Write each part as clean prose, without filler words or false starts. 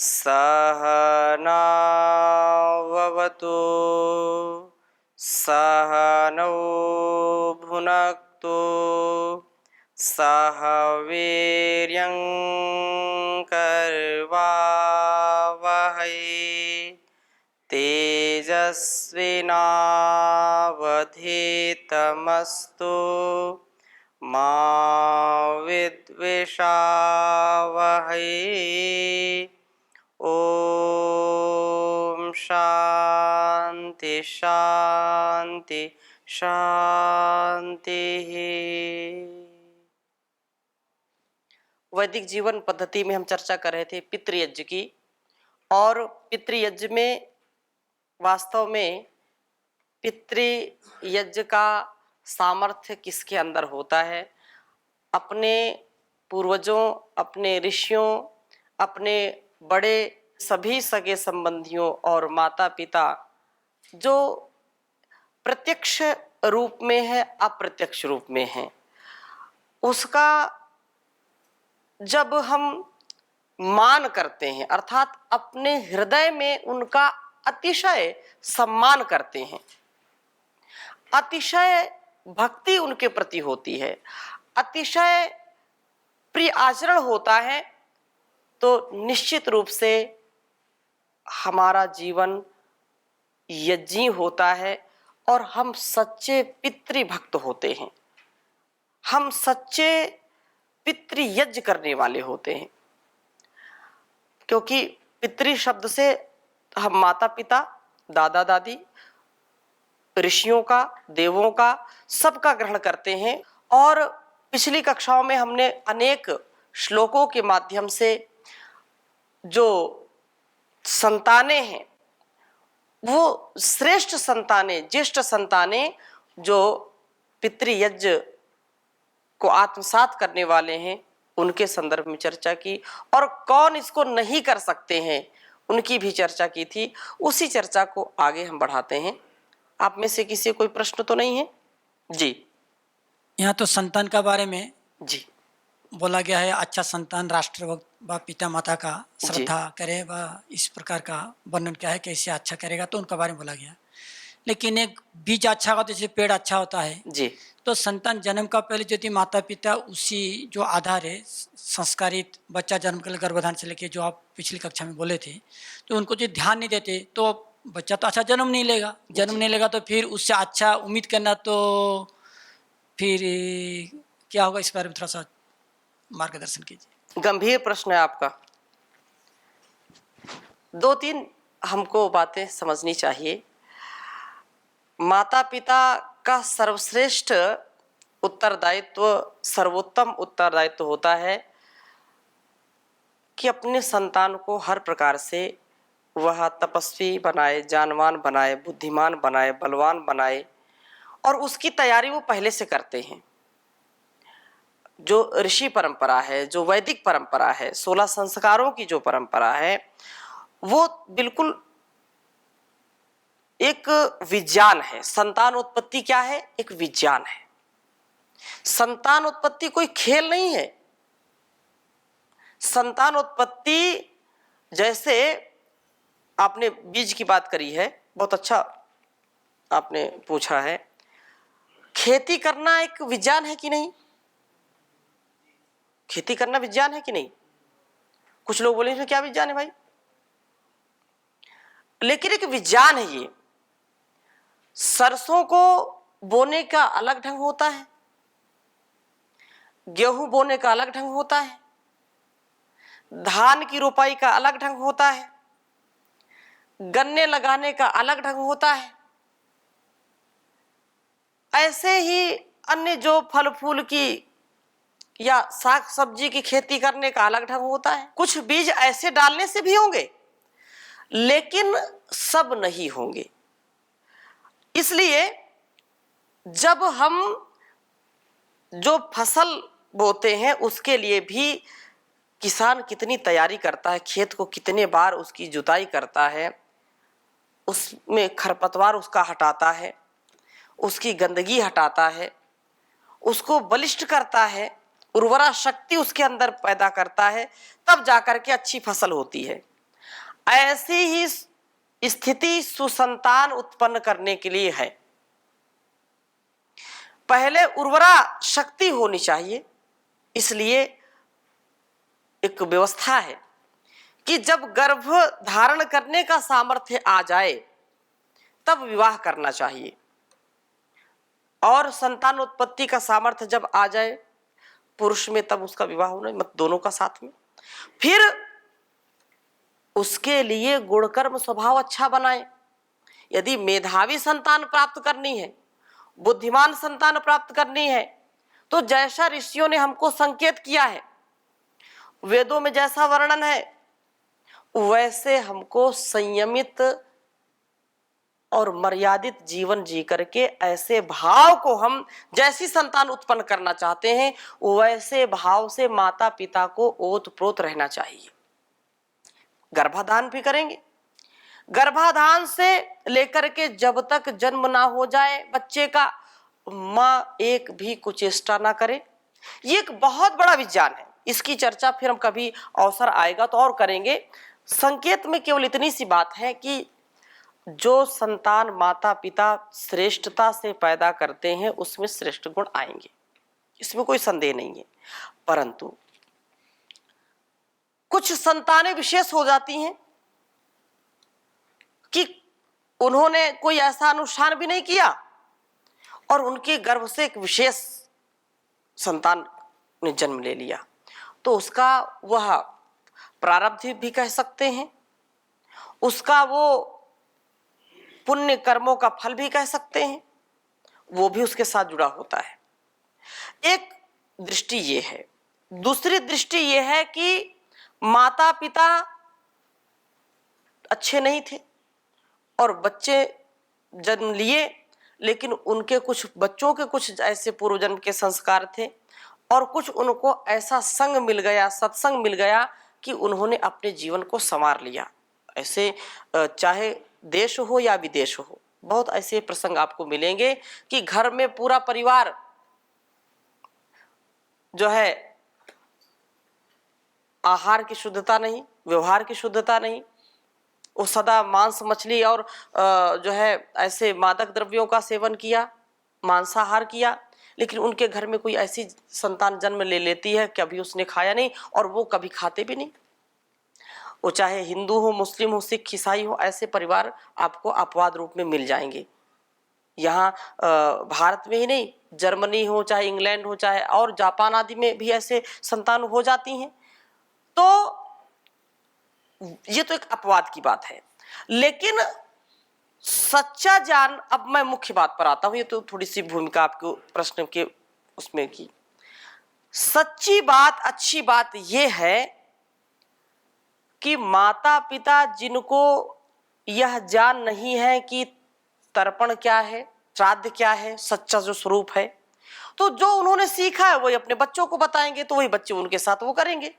सहनाववतु सहनौ भुनक्तु सह वीर्यं करवावहै तेजस्विनावधीतमस्तु मा विद्विषावहै। ओम शांति शांति शांति। वैदिक जीवन पद्धति में हम चर्चा कर रहे थे पितृयज्ञ की, और पितृयज्ञ में वास्तव में पितृयज्ञ का सामर्थ्य किसके अंदर होता है। अपने पूर्वजों, अपने ऋषियों, अपने बड़े सभी सगे संबंधियों और माता पिता जो प्रत्यक्ष रूप में है, अप्रत्यक्ष रूप में है, उसका जब हम मान करते हैं, अर्थात अपने हृदय में उनका अतिशय सम्मान करते हैं, अतिशय भक्ति उनके प्रति होती है, अतिशय प्रिय आचरण होता है, तो निश्चित रूप से हमारा जीवन यज्ञी होता है और हम सच्चे पितृभक्त होते हैं, हम सच्चे पितृयज्ञ करने वाले होते हैं। क्योंकि पितृ शब्द से हम माता पिता, दादा दादी, ऋषियों का, देवों का, सबका ग्रहण करते हैं। और पिछली कक्षाओं में हमने अनेक श्लोकों के माध्यम से जो संतानें हैं, वो श्रेष्ठ संतानें, ज्येष्ठ संतानें जो पितृयज्ञ को आत्मसात करने वाले हैं, उनके संदर्भ में चर्चा की, और कौन इसको नहीं कर सकते हैं उनकी भी चर्चा की थी। उसी चर्चा को आगे हम बढ़ाते हैं। आप में से किसी कोई प्रश्न तो नहीं है? जी। यहाँ तो संतान का बारे में जी बोला गया है, अच्छा संतान राष्ट्र व पिता माता का श्रद्धा करे, व इस प्रकार का वर्णन क्या है, कैसे अच्छा करेगा, तो उनका बारे में बोला गया। लेकिन एक बीज अच्छा होता है, जैसे पेड़ अच्छा होता है जी, तो संतान जन्म का पहले जो थी माता पिता, उसी जो आधार है संस्कारित बच्चा जन्म के लिए गर्भधारण से लेके जो आप पिछली कक्षा में बोले थे, तो उनको जो ध्यान नहीं देते तो बच्चा तो अच्छा जन्म नहीं लेगा, जन्म नहीं लेगा तो फिर उससे अच्छा उम्मीद करना, तो फिर क्या होगा, इस बारे में थोड़ा सा मार्गदर्शन कीजिए। गंभीर प्रश्न है आपका। दो तीन हमको बातें समझनी चाहिए। माता पिता का सर्वश्रेष्ठ उत्तरदायित्व, सर्वोत्तम उत्तरदायित्व होता है कि अपने संतान को हर प्रकार से वह तपस्वी बनाए, जानवान बनाए, बुद्धिमान बनाए, बलवान बनाए, और उसकी तैयारी वो पहले से करते हैं। जो ऋषि परंपरा है, जो वैदिक परंपरा है, 16 संस्कारों की जो परंपरा है, वो बिल्कुल एक विज्ञान है। संतान उत्पत्ति क्या है? एक विज्ञान है। संतान उत्पत्ति कोई खेल नहीं है। संतान उत्पत्ति, जैसे आपने बीज की बात करी है, बहुत अच्छा आपने पूछा है। खेती करना एक विज्ञान है कि नहीं? खेती करना विज्ञान है कि नहीं? कुछ लोग बोले इसमें क्या विज्ञान है भाई? लेकिन एक विज्ञान है ये। सरसों को बोने का अलग ढंग होता है, गेहूं बोने का अलग ढंग होता है, धान की रोपाई का अलग ढंग होता है, गन्ने लगाने का अलग ढंग होता है। ऐसे ही अन्य जो फल फूल की या साग सब्जी की खेती करने का अलग ढंग होता है। कुछ बीज ऐसे डालने से भी होंगे, लेकिन सब नहीं होंगे। इसलिए जब हम जो फसल बोते हैं, उसके लिए भी किसान कितनी तैयारी करता है, खेत को कितने बार उसकी जुताई करता है, उसमें खरपतवार उसका हटाता है, उसकी गंदगी हटाता है, उसको बलिष्ठ करता है, उर्वरा शक्ति उसके अंदर पैदा करता है, तब जाकर के अच्छी फसल होती है। ऐसी ही स्थिति सुसंतान उत्पन्न करने के लिए है। पहले उर्वरा शक्ति होनी चाहिए, इसलिए एक व्यवस्था है कि जब गर्भ धारण करने का सामर्थ्य आ जाए तब विवाह करना चाहिए, और संतान उत्पत्ति का सामर्थ्य जब आ जाए पुरुष में तब उसका विवाह होना, मत दोनों का साथ में। फिर उसके लिए गुणकर्म स्वभाव अच्छा बनाए। यदि मेधावी संतान प्राप्त करनी है, बुद्धिमान संतान प्राप्त करनी है, तो जैसा ऋषियों ने हमको संकेत किया है, वेदों में जैसा वर्णन है, वैसे हमको संयमित और मर्यादित जीवन जी करके ऐसे भाव को हम जैसी संतान उत्पन्न करना चाहते हैं वैसे भाव से माता पिता को ओतप्रोत रहना चाहिए। गर्भाधान भी करेंगे, गर्भाधान से लेकर के जब तक जन्म ना हो जाए बच्चे का, माँ एक भी कुचेष्टा ना करे। ये एक बहुत बड़ा विज्ञान है, इसकी चर्चा फिर हम कभी अवसर आएगा तो और करेंगे। संकेत में केवल इतनी सी बात है कि जो संतान माता पिता श्रेष्ठता से पैदा करते हैं उसमें श्रेष्ठ गुण आएंगे, इसमें कोई संदेह नहीं है। परंतु कुछ संतानें विशेष हो जाती हैं कि उन्होंने कोई ऐसा अनुष्ठान भी नहीं किया और उनके गर्भ से एक विशेष संतान ने जन्म ले लिया, तो उसका वह प्रारब्ध भी कह सकते हैं, उसका वो पुण्य कर्मों का फल भी कह सकते हैं, वो भी उसके साथ जुड़ा होता है। एक दृष्टि ये है। दूसरी दृष्टि ये है कि माता पिता अच्छे नहीं थे और बच्चे जन्म लिए, लेकिन उनके कुछ बच्चों के कुछ ऐसे पूर्व जन्म के संस्कार थे और कुछ उनको ऐसा संग मिल गया, सत्संग मिल गया कि उन्होंने अपने जीवन को संवार लिया। ऐसे चाहे देश हो या विदेश हो, बहुत ऐसे प्रसंग आपको मिलेंगे कि घर में पूरा परिवार जो है आहार की शुद्धता नहीं, व्यवहार की शुद्धता नहीं, वो सदा मांस मछली और जो है ऐसे मादक द्रव्यों का सेवन किया, मांसाहार किया, लेकिन उनके घर में कोई ऐसी संतान जन्म ले लेती है कभी उसने खाया नहीं और वो कभी खाते भी नहीं। वो चाहे हिंदू हो, मुस्लिम हो, सिख, ईसाई हो, ऐसे परिवार आपको अपवाद रूप में मिल जाएंगे। यहाँ भारत में ही नहीं, जर्मनी हो, चाहे इंग्लैंड हो, चाहे और जापान आदि में भी ऐसे संतान हो जाती हैं। तो ये तो एक अपवाद की बात है, लेकिन सच्चा ज्ञान, अब मैं मुख्य बात पर आता हूं, ये तो थोड़ी सी भूमिका आपको प्रश्न के उसमें की। सच्ची बात, अच्छी बात यह है कि माता पिता जिनको यह ज्ञान नहीं है कि तर्पण क्या है, श्राद्ध क्या है, सच्चा जो स्वरूप है, तो जो उन्होंने सीखा है वही अपने बच्चों को बताएंगे, तो वही बच्चे उनके साथ वो करेंगे।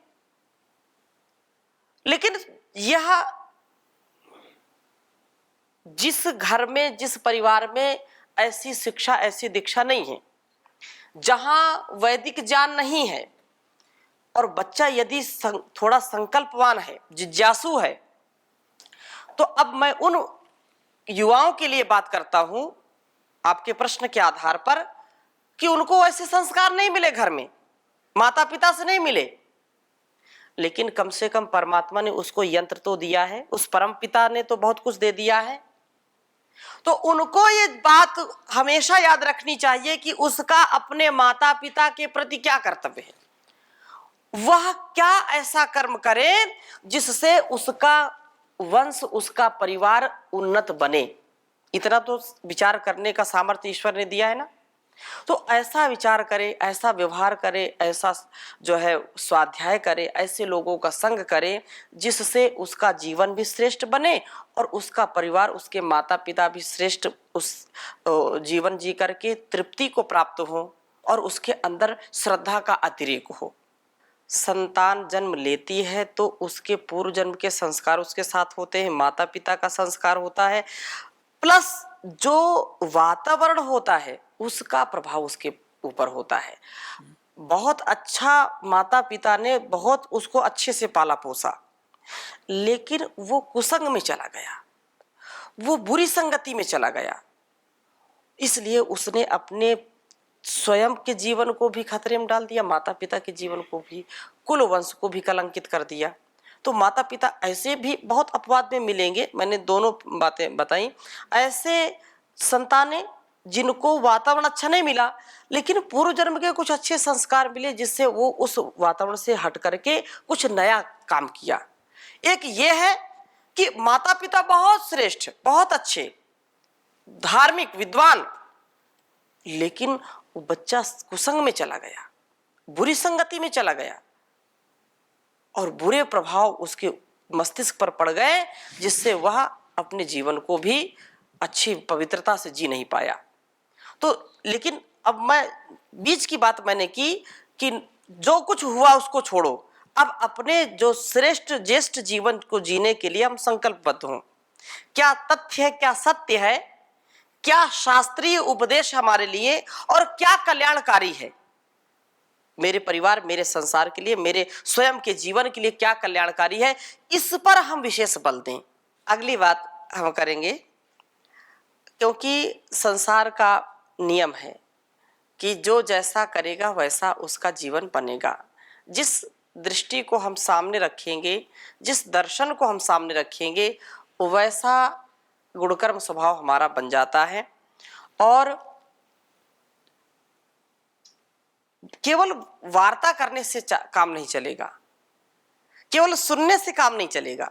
लेकिन यह जिस घर में, जिस परिवार में ऐसी शिक्षा, ऐसी दीक्षा नहीं है, जहां वैदिक ज्ञान नहीं है और बच्चा यदि थोड़ा संकल्पवान है, जिज्ञासु है, तो अब मैं उन युवाओं के लिए बात करता हूं आपके प्रश्न के आधार पर कि उनको ऐसे संस्कार नहीं मिले, घर में माता पिता से नहीं मिले, लेकिन कम से कम परमात्मा ने उसको यंत्र तो दिया है, उस परम पिता ने तो बहुत कुछ दे दिया है। तो उनको ये बात हमेशा याद रखनी चाहिए कि उसका अपने माता पिता के प्रति क्या कर्तव्य है, वह क्या ऐसा कर्म करे जिससे उसका वंश, उसका परिवार उन्नत बने। इतना तो विचार करने का सामर्थ्य ईश्वर ने दिया है ना, तो ऐसा विचार करे, ऐसा व्यवहार करे, ऐसा जो है स्वाध्याय करे, ऐसे लोगों का संग करे जिससे उसका जीवन भी श्रेष्ठ बने और उसका परिवार, उसके माता पिता भी श्रेष्ठ उस जीवन जी करके तृप्ति को प्राप्त हो और उसके अंदर श्रद्धा का अतिरेक हो। संतान जन्म लेती है तो उसके पूर्व जन्म के संस्कार उसके साथ होते हैं, माता पिता का संस्कार होता है, प्लस जो वातावरण होता है उसका प्रभाव उसके ऊपर होता है। बहुत अच्छा माता पिता ने बहुत उसको अच्छे से पाला पोसा, लेकिन वो कुसंग में चला गया, वो बुरी संगति में चला गया, इसलिए उसने अपने स्वयं के जीवन को भी खतरे में डाल दिया, माता पिता के जीवन को भी, कुल वंश को भी कलंकित कर दिया। तो माता पिता ऐसे भी बहुत अपवाद में मिलेंगे, मैंने दोनों बातें बताई। ऐसे संतानें जिनको वातावरण अच्छा नहीं मिला लेकिन पूर्व जन्म के कुछ अच्छे संस्कार मिले, जिससे वो उस वातावरण से हट करके कुछ नया काम किया। एक ये है कि माता पिता बहुत श्रेष्ठ, बहुत अच्छे, धार्मिक, विद्वान, लेकिन वो बच्चा कुसंग में चला गया, बुरी संगति में चला गया और बुरे प्रभाव उसके मस्तिष्क पर पड़ गए, जिससे वह अपने जीवन को भी अच्छी पवित्रता से जी नहीं पाया। तो लेकिन अब मैं बीच की बात मैंने की कि जो कुछ हुआ उसको छोड़ो, अब अपने जो श्रेष्ठ ज्येष्ठ जीवन को जीने के लिए हम संकल्पबद्ध हों। क्या तथ्य है, क्या सत्य है, क्या शास्त्रीय उपदेश हमारे लिए और क्या कल्याणकारी है, मेरे परिवार, मेरे संसार के लिए, मेरे स्वयं के जीवन के लिए क्या कल्याणकारी है, इस पर हम विशेष बल दें। अगली बात हम करेंगे, क्योंकि संसार का नियम है कि जो जैसा करेगा वैसा उसका जीवन बनेगा। जिस दृष्टि को हम सामने रखेंगे, जिस दर्शन को हम सामने रखेंगे, वैसा गुणकर्म स्वभाव हमारा बन जाता है। और केवल वार्ता करने से काम नहीं चलेगा, केवल सुनने से काम नहीं चलेगा,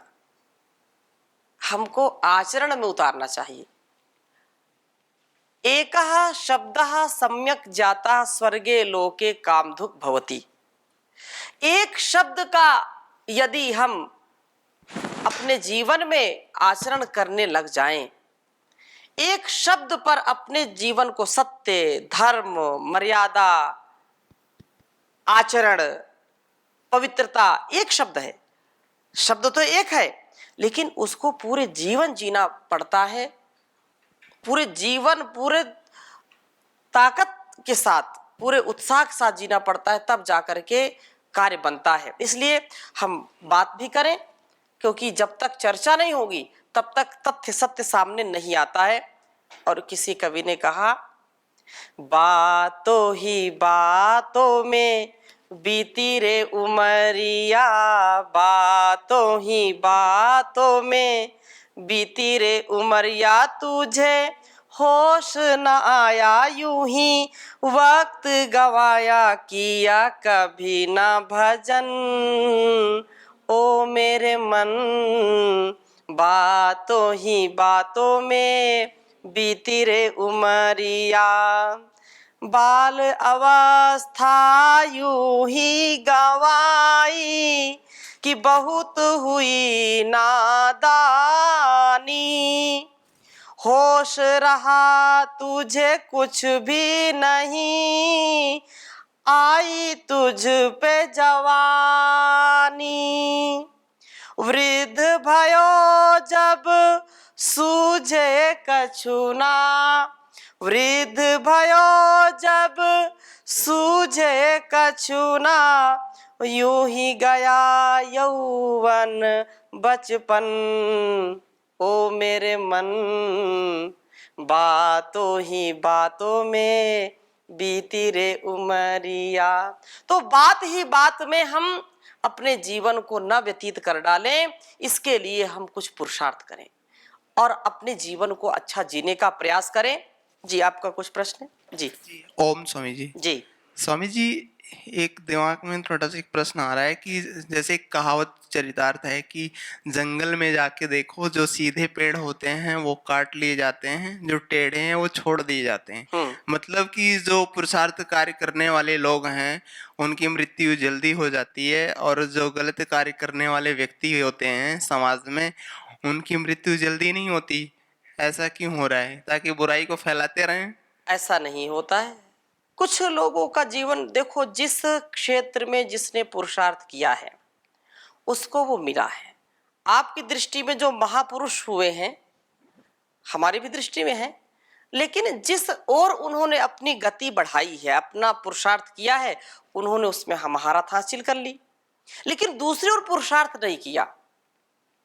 हमको आचरण में उतारना चाहिए। एकः शब्दः सम्यक जाता स्वर्गे लोके कामधुक् भवति। एक शब्द का यदि हम अपने जीवन में आचरण करने लग जाएं, एक शब्द पर अपने जीवन को सत्य, धर्म, मर्यादा, आचरण, पवित्रता, एक शब्द है, शब्द तो एक है, लेकिन उसको पूरे जीवन जीना पड़ता है, पूरे जीवन, पूरे ताकत के साथ, पूरे उत्साह के साथ जीना पड़ता है, तब जाकर के कार्य बनता है। इसलिए हम बात भी करें, क्योंकि जब तक चर्चा नहीं होगी तब तक तथ्य सत्य सामने नहीं आता है। और किसी कवि ने कहा, बातों ही बातों में बीती रे उमरिया, बातों ही बातों में बीती रे उमरिया, तुझे होश न आया यूं ही वक्त गवाया, किया कभी ना भजन ओ मेरे मन, बातों ही बातों में बीती रे उमरिया, बाल अवस्था यूं ही गवाई कि बहुत हुई नादानी, होश रहा तुझे कुछ भी नहीं, आई तुझ पे जवानी, वृद्ध भयो जब सूझे कछुना, वृद्ध भयो जब सूझे कछुना, यूं ही गया यौवन बचपन ओ मेरे मन, बातों ही बातों में बीती रे उमरिया। तो बात ही बात में हम अपने जीवन को न व्यतीत कर डालें, इसके लिए हम कुछ पुरुषार्थ करें और अपने जीवन को अच्छा जीने का प्रयास करें। जी, आपका कुछ प्रश्न है? जी ओम स्वामी जी। जी स्वामी जी, एक दिमाग में थोड़ा सा एक प्रश्न आ रहा है कि जैसे एक कहावत चरितार्थ है कि जंगल में जाके देखो, जो सीधे पेड़ होते हैं वो काट लिए जाते हैं, जो टेढ़े हैं वो छोड़ दिए जाते हैं। मतलब कि जो पुरुषार्थ कार्य करने वाले लोग हैं उनकी मृत्यु जल्दी हो जाती है, और जो गलत कार्य करने वाले व्यक्ति होते हैं समाज में, उनकी मृत्यु जल्दी नहीं होती। ऐसा क्यों हो रहा है? ताकि बुराई को फैलाते रहें? ऐसा नहीं होता है। कुछ लोगों का जीवन देखो, जिस क्षेत्र में जिसने पुरुषार्थ किया है उसको वो मिला है। आपकी दृष्टि में जो महापुरुष हुए हैं, हमारी भी दृष्टि में है, लेकिन जिस ओर उन्होंने अपनी गति बढ़ाई है, अपना पुरुषार्थ किया है, उन्होंने उसमें महारत हासिल कर ली। लेकिन दूसरी ओर पुरुषार्थ नहीं किया,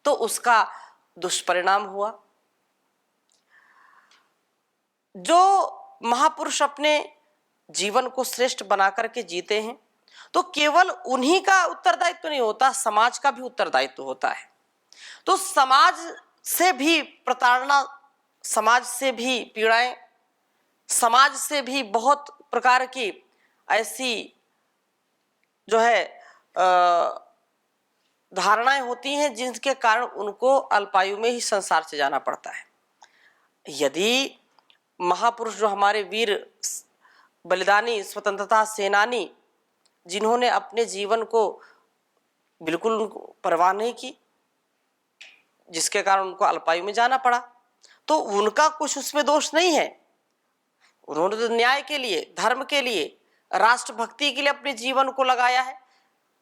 तो उसका दुष्परिणाम हुआ। जो महापुरुष अपने जीवन को श्रेष्ठ बना करके जीते हैं तो केवल उन्हीं का उत्तरदायित्व नहीं होता, समाज का भी उत्तरदायित्व होता है। तो समाज से भी प्रताड़ना, समाज से भी पीड़ाएं, समाज से भी बहुत प्रकार की ऐसी जो है धारणाएं होती हैं जिनके कारण उनको अल्पायु में ही संसार से जाना पड़ता है। यदि महापुरुष जो हमारे वीर बलिदानी स्वतंत्रता सेनानी, जिन्होंने अपने जीवन को बिल्कुल परवाह नहीं की, जिसके कारण उनको अल्पायु में जाना पड़ा, तो उनका कुछ उसमें दोष नहीं है। उन्होंने तो न्याय के लिए, धर्म के लिए, राष्ट्रभक्ति के लिए अपने जीवन को लगाया है।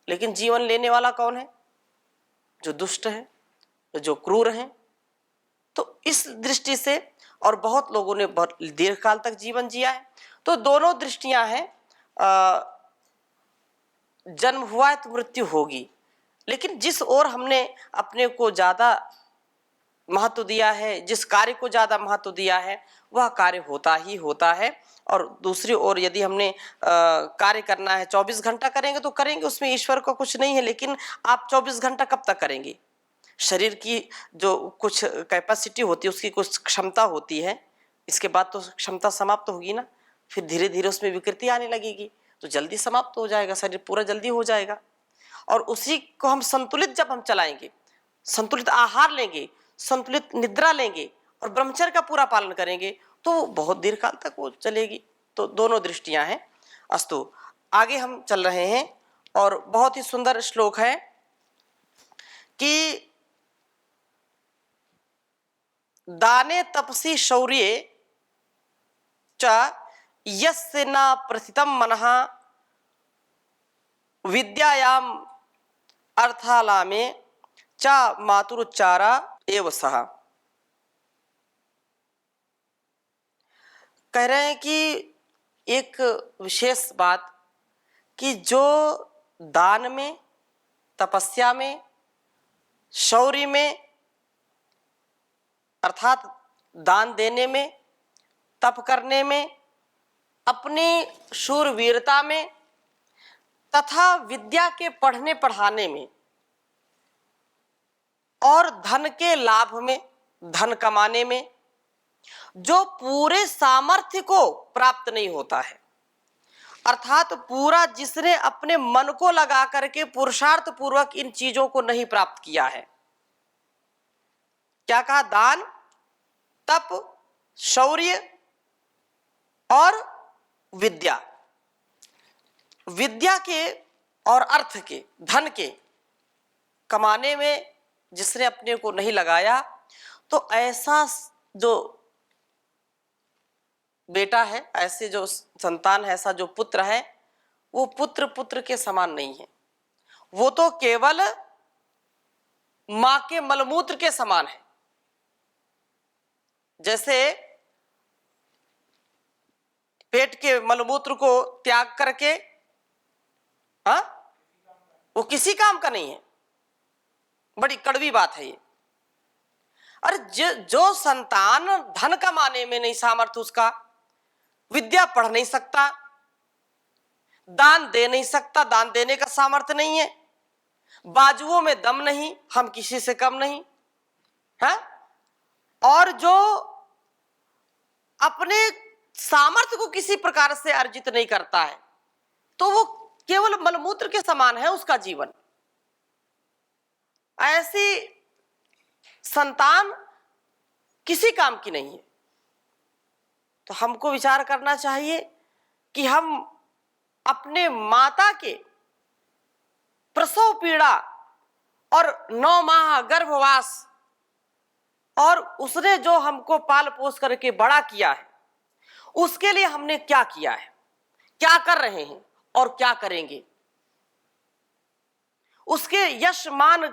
लेकिन जीवन लेने वाला कौन है? जो दुष्ट है, जो क्रूर हैं। तो इस दृष्टि से, और बहुत लोगों ने बहुत दीर्घ काल तक जीवन जिया है। तो दोनों दृष्टियां हैं। जन्म हुआ है तो मृत्यु होगी, लेकिन जिस ओर हमने अपने को ज्यादा महत्व दिया है, जिस कार्य को ज्यादा महत्व दिया है, वह कार्य होता ही होता है। और दूसरी ओर यदि हमने कार्य करना है 24 घंटा करेंगे तो करेंगे, उसमें ईश्वर का कुछ नहीं है। लेकिन आप 24 घंटा कब तक करेंगे? शरीर की जो कुछ कैपेसिटी होती है, उसकी कुछ क्षमता होती है, इसके बाद तो क्षमता समाप्त होगी ना। फिर धीरे धीरे उसमें विकृति आने लगेगी, तो जल्दी समाप्त हो जाएगा, शरीर पूरा जल्दी हो जाएगा। और उसी को हम संतुलित जब हम चलाएंगे, संतुलित आहार लेंगे, संतुलित निद्रा लेंगे और ब्रह्मचर्य का पूरा पालन करेंगे, तो बहुत दीर्घ काल तक वो चलेगी। तो दोनों दृष्टियां हैं। अस्तु, आगे हम चल रहे हैं और बहुत ही सुंदर श्लोक है कि दाने तपसी शौर्ये च यस्य न प्रथितं मनः विद्यायाम अर्थालामे च मातुरुच्चारा एव सः। कह रहे हैं कि एक विशेष बात कि जो दान में, तपस्या में, शौर्य में अर्थात दान देने में, तप करने में, अपनी शूरवीरता में तथा विद्या के पढ़ने पढ़ाने में और धन के लाभ में, धन कमाने में जो पूरे सामर्थ्य को प्राप्त नहीं होता है, अर्थात पूरा जिसने अपने मन को लगा करके पुरुषार्थ पूर्वक इन चीजों को नहीं प्राप्त किया है। क्या कहा? दान, तप, शौर्य और विद्या। विद्या के और अर्थ के, धन के कमाने में जिसने अपने को नहीं लगाया, तो ऐसा जो बेटा है, ऐसे जो संतान है, ऐसा जो पुत्र है, वो पुत्र पुत्र के समान नहीं है। वो तो केवल मां के मलमूत्र के समान है। जैसे पेट के मलमूत्र को त्याग करके वो किसी काम का नहीं है। बड़ी कड़वी बात है ये। अरे जो संतान धन कमाने में नहीं सामर्थ्य, उसका विद्या पढ़ नहीं सकता, दान दे नहीं सकता, दान देने का सामर्थ्य नहीं है, बाजुओं में दम नहीं, हम किसी से कम नहीं है, और जो अपने सामर्थ्य को किसी प्रकार से अर्जित नहीं करता है, तो वो केवल मलमूत्र के समान है उसका जीवन। ऐसी संतान किसी काम की नहीं है। तो हमको विचार करना चाहिए कि हम अपने माता के प्रसव पीड़ा और 9 माह गर्भवास और उसने जो हमको पाल पोस करके बड़ा किया है, उसके लिए हमने क्या किया है, क्या कर रहे हैं और क्या करेंगे, उसके यश मान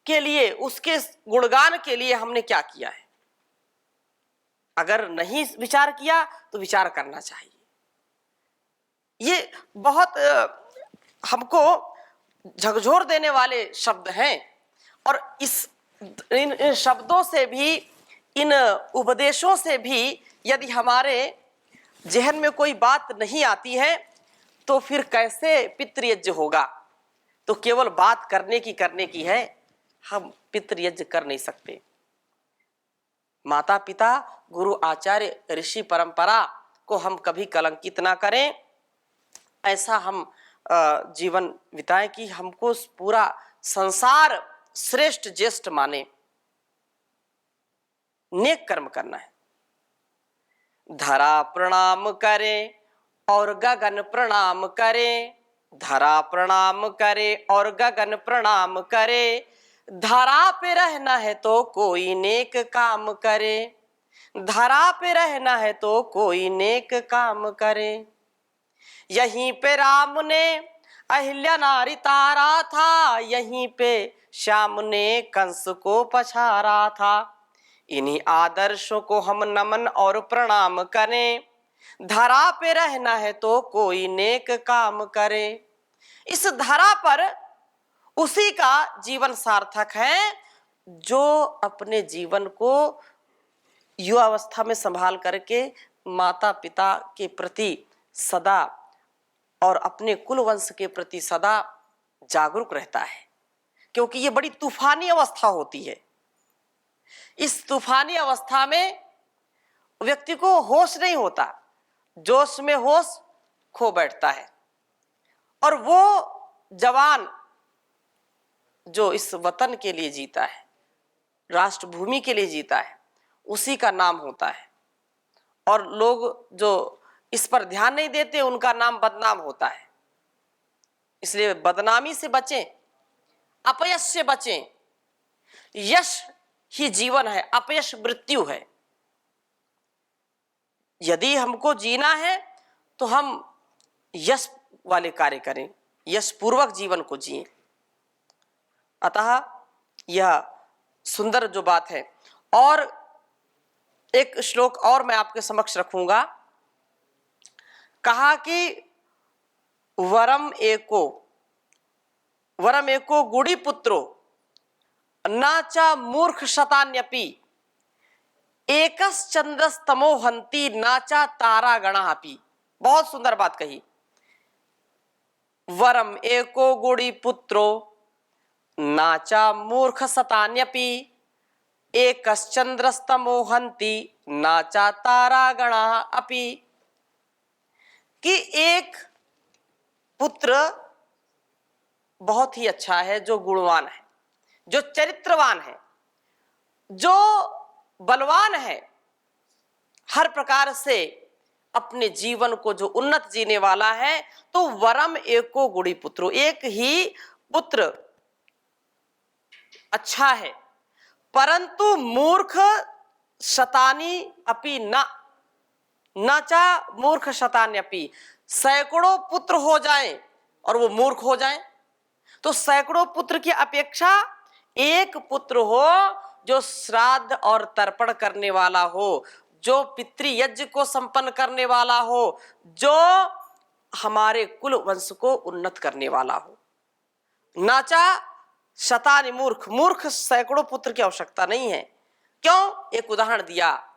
के लिए, उसके गुणगान के लिए हमने क्या किया है। अगर नहीं विचार किया तो विचार करना चाहिए। ये बहुत हमको झकझोर देने वाले शब्द हैं और इन शब्दों से भी, इन उपदेशों से भी यदि हमारे जहन में कोई बात नहीं आती है तो फिर कैसे पितृयज्ञ होगा। तो केवल बात करने की है, हम पितृयज्ञ कर नहीं सकते। माता पिता, गुरु, आचार्य, ऋषि परंपरा को हम कभी कलंकित ना करें, ऐसा हम जीवन बिताएं कि हमको पूरा संसार श्रेष्ठ ज्येष्ठ माने। नेक कर्म करना है। धरा प्रणाम करे और गगन प्रणाम करे, धरा प्रणाम करे और गगन प्रणाम करे, धरा पे रहना है तो कोई नेक काम करे, धरा पे रहना है तो कोई नेक काम करे। यहीं पे राम ने अहिल्या नारी तारा था, यहीं पे श्याम ने कंस को पछाड़ा था। इन्हीं आदर्शों को हम नमन और प्रणाम करें, धरा पे रहना है तो कोई नेक काम करे। इस धरा पर उसी का जीवन सार्थक है जो अपने जीवन को युवावस्था में संभाल करके माता पिता के प्रति सदा और अपने कुल वंश के प्रति सदा जागरूक रहता है, क्योंकि ये बड़ी तूफानी अवस्था होती है। इस तूफानी अवस्था में व्यक्ति को होश नहीं होता, जोश में होश खो बैठता है, और वो जवान जो इस वतन के लिए जीता है, राष्ट्रभूमि के लिए जीता है, उसी का नाम होता है। और लोग जो इस पर ध्यान नहीं देते उनका नाम बदनाम होता है। इसलिए बदनामी से बचें, अपयश से बचें। यश ही जीवन है, अपयश मृत्यु है। यदि हमको जीना है तो हम यश वाले कार्य करें, यश पूर्वक जीवन को जिएं। अतः यह सुंदर जो बात है। और एक श्लोक और मैं आपके समक्ष रखूंगा। कहा कि वरम एको गुड़ी पुत्रो नाचा मूर्ख शतान्यपि, एकस चंद्रस्तमो हंति नाचा तारा गणापि। बहुत सुंदर बात कही। वरम एको गुड़ी पुत्रो नाचा मूर्ख शतान्यपि, एकस चंद्रस्तमो हंति नाचा तारा गणापि। कि एक पुत्र बहुत ही अच्छा है, जो गुणवान है, जो चरित्रवान है, जो बलवान है, हर प्रकार से अपने जीवन को जो उन्नत जीने वाला है। तो वरम एको गुड़ी पुत्रो, एक ही पुत्र अच्छा है, परंतु मूर्ख शतानी अपि न चा मूर्ख शतान्यपि। सैकड़ों पुत्र हो जाएं और वो मूर्ख हो जाएं, तो सैकड़ों पुत्र की अपेक्षा एक पुत्र हो जो श्राद्ध और तर्पण करने वाला हो, जो पितृयज्ञ को संपन्न करने वाला हो, जो हमारे कुल वंश को उन्नत करने वाला हो। नाचा शतानि मूर्ख, मूर्ख सैकड़ों पुत्र की आवश्यकता नहीं है। क्यों? एक उदाहरण दिया।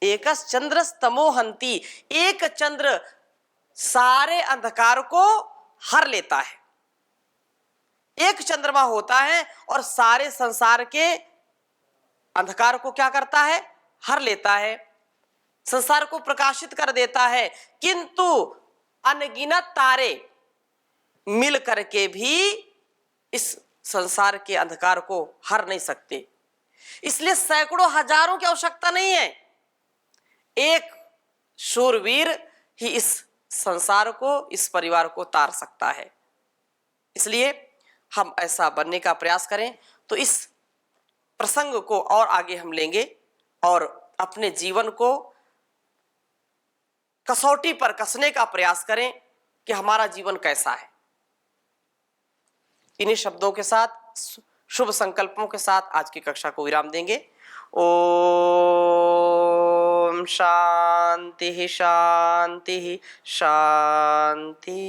एकस चंद्र स्तमोहंती, एक चंद्र सारे अंधकार को हर लेता है। एक चंद्रमा होता है और सारे संसार के अंधकार को क्या करता है? हर लेता है, संसार को प्रकाशित कर देता है। किंतु अनगिनत तारे मिल करके भी इस संसार के अंधकार को हर नहीं सकते। इसलिए सैकड़ों हजारों की आवश्यकता नहीं है, एक शूरवीर ही इस संसार को, इस परिवार को तार सकता है। इसलिए हम ऐसा बनने का प्रयास करें। तो इस प्रसंग को और आगे हम लेंगे और अपने जीवन को कसौटी पर कसने का प्रयास करें कि हमारा जीवन कैसा है। इन्हीं शब्दों के साथ, शुभ संकल्पों के साथ आज की कक्षा को विराम देंगे। ओम शांति शांति शांति।